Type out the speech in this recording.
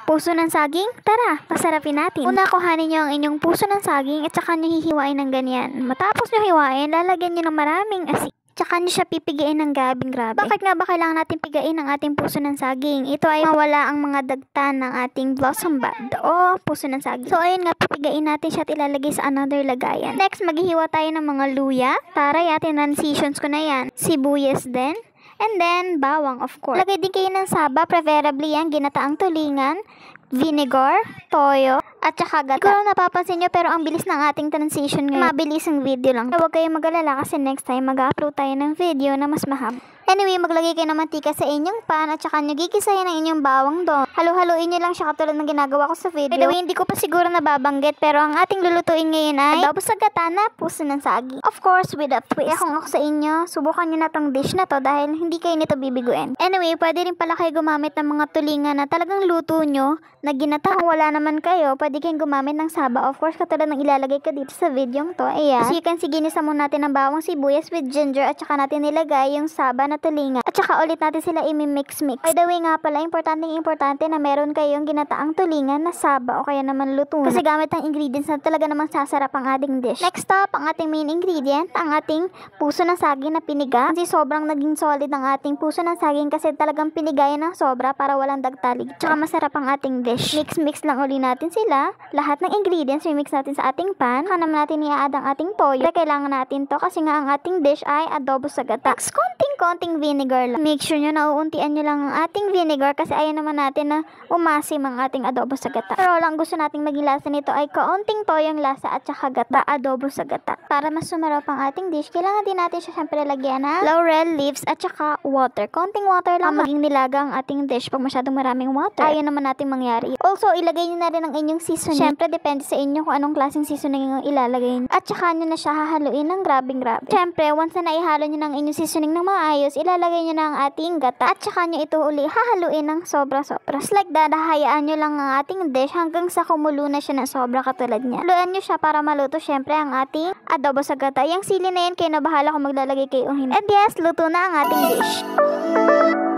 Puso ng saging? Tara, pasarapin natin. Una, kuhanin nyo ang inyong puso ng saging at saka nyo hihiwain ng ganyan. Matapos nyo hiwain, lalagyan nyo ng maraming asin. Tsaka nyo siya pipigain ng grabe. Bakit nga ba kailangan natin pigain ang ating puso ng saging? Ito ay mawala ang mga dagta ng ating blossom bud o puso ng saging. So ayun nga, pipigain natin siya at ilalagay sa another lagayan. Next, maghihiwa tayo ng mga luya. Taray, ating transitions ko na yan. Sibuyas din. And then, bawang, of course. Lagay din kayo ng saba, preferably yan, ginataang tulingan, vinegar, toyo, at saka gata. Siguro napapansin nyo, pero ang bilis ng ating transition ngayon. Mabilis ang video lang. Huwag kayong mag-alala kasi next time mag-upload tayo ng video na mas mahaba. Anyway, maglagay kayo ng mantika sa inyong pan at saka nyo gigisahin ang inyong bawang doon. Halo-haluin nyo lang siya katulad ng ginagawa ko sa video. By the way, hindi ko pa siguro nababanggit pero ang ating lulutuin ngayon ay adobo sa gata na puso ng saging. Of course, with a twist. Kung ako sa inyo, subukan nyo na tong dish na to dahil hindi kayo nito bibiguin. Anyway, pwede rin pala kayo gumamit ng mga tulingan na talagang luto nyo na ginata. Kung wala naman kayo, pwede kayong gumamit ng saba. Of course, katulad ng ilalagay ko dito sa video to. Ayan. So you can see, ginisa muna natin ng bawang sibuyas with ginger at saka natin nilagay yung saba na tulingan. At saka ulit natin sila i-mix. By the way nga pala, importante na meron kayong ginataang tulingan na saba o kaya naman luto na. Kasi gamit ng ingredients na talaga namang sasarap ang ating dish. Next up, ang ating main ingredient, ang ating puso ng saging na piniga. Kasi sobrang naging solid ang ating puso ng saging kasi talagang pinigayan ng sobra para walang dagtalig. Tsaka masarap ang ating dish. Mix lang uli natin sila. Lahat ng ingredients, mix natin sa ating pan. Saka naman natin i-add ang ating toyo. Kailangan natin to kasi nga ang ating dish ay adobo sa gata. Konting vinegar lang. Make sure nyo na uuntian nyo lang ang ating vinegar kasi ayaw naman natin na umasim ang ating adobo sa gata. Pero lang gusto nating maging lasa nito ay kaunting toyong lasa at saka gata, adobo sa gata. Para mas sumarap ang ating dish, kailangan din natin siya syempre lagyan ng laurel leaves at saka water. Konting water lang maging nilaga ang ating dish pag masyadong maraming water. Ayaw naman nating mangyari. Also, ilagay nyo na rin ang inyong seasoning. Syempre, depende sa inyo kung anong klaseng seasoning yung ilalagay nyo. At saka nyo na siya hahaluin ng grabe. Syempre, once na naihalo nyo ng inyong seasoning ng maayos, ilalagay nyo na ang ating gata at saka nyo ito uli hahaluin ng sobra-sobra. Just like that, hayaan nyo lang ang ating dish hanggang sa kumulo na siya ng sobra katulad niya. Haluan nyo siya para maluto syempre ang ating adobo sa gata. Yung sili na yan, kayo na bahala kung maglalagay kayo o hindi. And yes, luto na ang ating dish.